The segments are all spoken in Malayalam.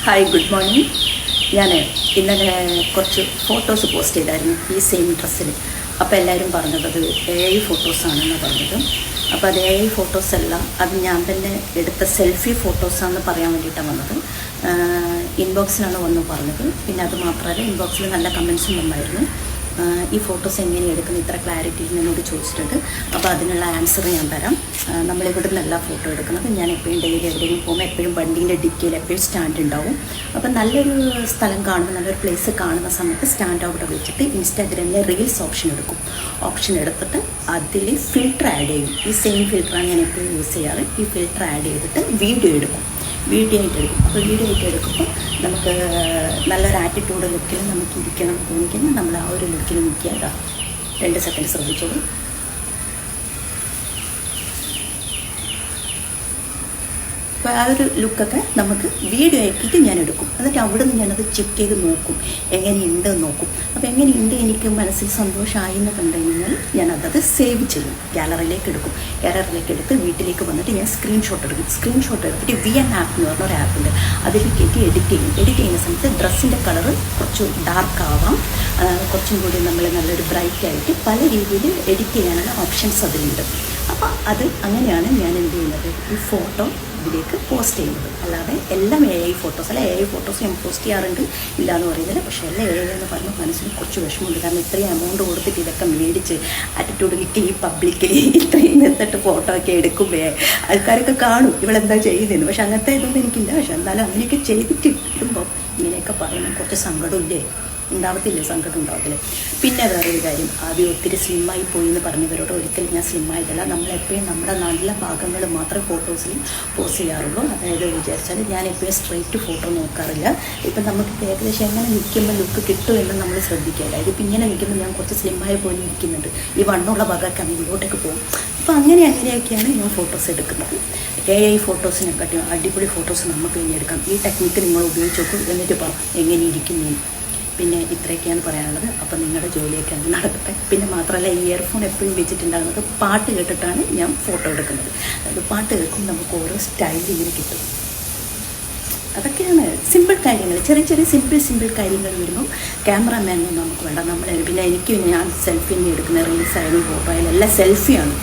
Hi, good morning. ഞാൻ ഇന്നലെ കുറച്ച് ഫോട്ടോസ് പോസ്റ്റ് ചെയ്തായിരുന്നു ഈ സെയിം ഡ്രസ്സിൽ. അപ്പോൾ എല്ലാവരും പറഞ്ഞത് അത് AI ഫോട്ടോസാണെന്ന് പറഞ്ഞത്. അപ്പോൾ അത് AI ഫോട്ടോസല്ല, അത് ഞാൻ തന്നെ എടുത്ത സെൽഫി ഫോട്ടോസാണെന്ന് പറയാൻ വേണ്ടിയിട്ടാണ് വന്നത്. ഇൻബോക്സിലാണ് വന്ന് പറഞ്ഞത്. പിന്നെ അത് മാത്രമല്ല, ഇൻബോക്സിൽ നല്ല കമൻസും വന്നായിരുന്നു. ഈ ഫോട്ടോസ് എങ്ങനെ എടുക്കുന്നത്, ഇത്ര ക്ലാരിറ്റി എന്നോട് ചോദിച്ചിട്ടുണ്ട്. അപ്പോൾ അതിനുള്ള ആൻസർ ഞാൻ തരാം. നമ്മളിവിടെ നിന്നല്ല ഫോട്ടോ എടുക്കുന്നത്. ഞാൻ എപ്പോഴും ഡെയിലി എവിടെയെങ്കിലും പോകുമ്പോൾ എപ്പോഴും വണ്ടീൻ്റെ ഡിക്കിയിൽ എപ്പോഴും സ്റ്റാൻഡ് ഉണ്ടാവും. അപ്പോൾ നല്ലൊരു സ്ഥലം കാണുമ്പോൾ, നല്ലൊരു പ്ലേസ് കാണുന്ന സമയത്ത് സ്റ്റാൻഡ് അവിടെ വെച്ചിട്ട് ഇൻസ്റ്റാഗ്രാമിലെ റീൽസ് ഓപ്ഷൻ എടുക്കും. ഓപ്ഷൻ എടുത്തിട്ട് അതിൽ ഫിൽറ്റർ ആഡ് ചെയ്യും. ഈ സെയിം ഫിൽറ്ററാണ് ഞാൻ എപ്പോഴും യൂസ് ചെയ്യാറ്. ഈ ഫിൽറ്റർ ആഡ് ചെയ്തിട്ട് വീഡിയോ എടുക്കും. വീഡിയോ ആയിട്ട് എടുക്കും. അപ്പോൾ വീഡിയോ ആയിട്ട് എടുക്കുമ്പോൾ നമുക്ക് നല്ലൊരു ആറ്റിറ്റ്യൂഡ് ലുക്കിൽ നമുക്ക് ഇരിക്കണം തോന്നിക്കുന്നു. നമ്മൾ ആ ഒരു ലുക്കിൽ നിൽക്കുക. 2 സെക്കൻഡ് ശ്രദ്ധിച്ചോളൂ. അപ്പോൾ ആ ഒരു ലുക്കൊക്കെ നമുക്ക് വീഡിയോ ആക്കിയിട്ട് ഞാൻ എടുക്കും. എന്നിട്ട് അവിടെ നിന്ന് ഞാനത് ചെക്ക് ചെയ്ത് നോക്കും, എങ്ങനെയുണ്ട് നോക്കും. അപ്പോൾ എങ്ങനെയുണ്ട് എനിക്ക് മനസ്സിൽ സന്തോഷമായി എന്ന് കണ്ടു കഴിഞ്ഞാൽ ഞാനത് സേവ് ചെയ്യും. ഗാലറിയിലേക്ക് എടുക്കും. ഗാലറിയിലേക്ക് എടുത്ത് വീട്ടിലേക്ക് വന്നിട്ട് ഞാൻ സ്ക്രീൻഷോട്ട് എടുക്കും. സ്ക്രീൻഷോട്ട് എടുത്തിട്ട് VN ആപ്പ് എന്ന് പറഞ്ഞ ഒരു ആപ്പുണ്ട്, അതിൽ കയറ്റി എഡിറ്റ് ചെയ്യും. എഡിറ്റ് ചെയ്യുന്ന സമയത്ത് ഡ്രസ്സിൻ്റെ കളറ് കുറച്ച് ഡാർക്ക് ആവാം, കുറച്ചും കൂടി നമ്മൾ നല്ലൊരു ബ്രൈറ്റ് ആയിട്ട് പല രീതിയിൽ എഡിറ്റ് ചെയ്യാനുള്ള ഓപ്ഷൻസ് അതിലുണ്ട്. അപ്പോൾ അത് അങ്ങനെയാണ് ഞാൻ എന്ത് ചെയ്യുന്നത്, ഈ ഫോട്ടോ ഇതിലേക്ക് പോസ്റ്റ് ചെയ്യുന്നത്. അല്ലാതെ എല്ലാം AI ഫോട്ടോസ് അല്ല. AI ഫോട്ടോസ് ഞാൻ പോസ്റ്റ് ചെയ്യാറുണ്ട്, ഇല്ല എന്ന് പറയുന്നില്ല. പക്ഷേ എല്ലാം AI എന്ന് പറയുമ്പോൾ മനസ്സിന് കുറച്ച് വിഷമമുണ്ട്. കാരണം ഇത്രയും എമൗണ്ട് കൊടുത്തിട്ട് ഇതൊക്കെ മേടിച്ച് ആറ്റിറ്റ്യൂഡിലേക്ക് ഈ പബ്ലിക്കലി ഇത്രയും നിന്നിട്ട് ഫോട്ടോ ഒക്കെ എടുക്കുമ്പോൾ ആൾക്കാരൊക്കെ കാണും ഇവളെന്താ ചെയ്യുന്നതെന്ന്. പക്ഷെ അങ്ങനത്തെ ഇതൊന്നും എനിക്കില്ല. പക്ഷെ എന്നാലും അങ്ങനെയൊക്കെ ചെയ്തിട്ട് ഇടുമ്പോൾ ഇങ്ങനെയൊക്കെ പറയുമ്പോൾ കുറച്ച് സങ്കടമില്ലേ, ഉണ്ടാവത്തില്ലേ, സങ്കടം ഉണ്ടാവത്തില്ലേ. പിന്നെ വേറൊരു കാര്യം, ആദ്യം ഒത്തിരി സ്ലിമ്മായി പോയി എന്ന് പറഞ്ഞവരോട് ഒരിക്കലും ഞാൻ സ്ലിമ്മായതല്ല. നമ്മളെപ്പോഴും നമ്മുടെ നല്ല ഭാഗങ്ങൾ മാത്രമേ ഫോട്ടോസിൽ പോസ്റ്റ് ചെയ്യാറുള്ളൂ. അതായത് വിചാരിച്ചാൽ ഞാൻ എപ്പോഴും സ്ട്രെയിറ്റ് ഫോട്ടോ നോക്കാറില്ല. ഇപ്പം നമുക്ക് ഏകദേശം എങ്ങനെ നിൽക്കുമ്പോൾ ലുക്ക് കിട്ടുമെന്ന് നമ്മൾ ശ്രദ്ധിക്കില്ല. ഇതിപ്പോൾ ഇങ്ങനെ നിൽക്കുമ്പോൾ ഞാൻ കുറച്ച് സ്ലിമ്മായ പോലെ ഇരിക്കുന്നുണ്ട്, ഈ വണ്ണമുള്ള ഭാഗമൊക്കെ ഇതിലോട്ടൊക്കെ പോകും. അപ്പോൾ അങ്ങനെയൊക്കെയാണ് ഞാൻ ഫോട്ടോസ് എടുക്കുന്നത്. AI ഫോട്ടോസിനെക്കാട്ടിയും അടിപൊളി ഫോട്ടോസ് നമുക്ക് ഇനി എടുക്കാം. ഈ ടെക്നിക്ക് നിങ്ങൾ ഉപയോഗിച്ച് നോക്കും, എന്നിട്ട് പറ എങ്ങനെ ഇരിക്കുന്നു. പിന്നെ ഇത്രയൊക്കെയാണ് പറയാനുള്ളത്. അപ്പോൾ നിങ്ങളുടെ ജോലിയൊക്കെ അങ്ങ് നടക്കട്ടെ. പിന്നെ മാത്രമല്ല, ഈ ഇയർഫോൺ എപ്പോഴും വെച്ചിട്ടുണ്ടാകുന്നത് പാട്ട് കേട്ടിട്ടാണ് ഞാൻ ഫോട്ടോ എടുക്കുന്നത്. അതായത് പാട്ട് കേൾക്കുമ്പോൾ നമുക്ക് ഓരോ സ്റ്റൈൽ ഇങ്ങനെ കിട്ടും. അതൊക്കെയാണ് സിമ്പിൾ കാര്യങ്ങൾ, ചെറിയ ചെറിയ സിമ്പിൾ കാര്യങ്ങൾ വരുമ്പോൾ ക്യാമറാമാനൊന്നും നമുക്ക് വേണ്ട. പിന്നെ എനിക്ക് ഞാൻ സെൽഫി എടുക്കുന്ന റീൽസ് ആയാലും ഫോട്ടോ ആയാലും എല്ലാം സെൽഫിയാണ്,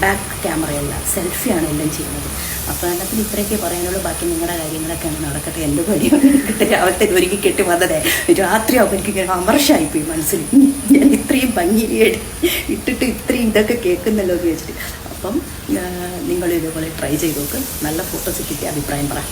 ബാക്ക് ക്യാമറയല്ല, സെൽഫിയാണ് എല്ലാം ചെയ്യുന്നത്. അപ്പോൾ അതിനകത്ത് ഇത്രയൊക്കെ പറയാനുള്ളൂ. ബാക്കി നിങ്ങളുടെ കാര്യങ്ങളൊക്കെയാണ് നടക്കട്ടെ. എൻ്റെ പണിയാണ് എടുക്കട്ടെ. രാവിലത്തെ ഒരുക്കി കെട്ടി വന്നതേ രാത്രി ആകുമ്പോൾ എനിക്ക് അമർഷമായിപ്പോയി മനസ്സിൽ. ഞാൻ ഇത്രയും ഭംഗിയിൽ ഇട്ടിട്ട് ഇത്രയും ഇതൊക്കെ കേൾക്കുന്നല്ലോ എന്ന് വെച്ചിട്ട്. അപ്പം നിങ്ങൾ ഇതുപോലെ ട്രൈ ചെയ്ത് നോക്ക്. നല്ല ഫോട്ടോസ് കിട്ടിയ അഭിപ്രായം പറ.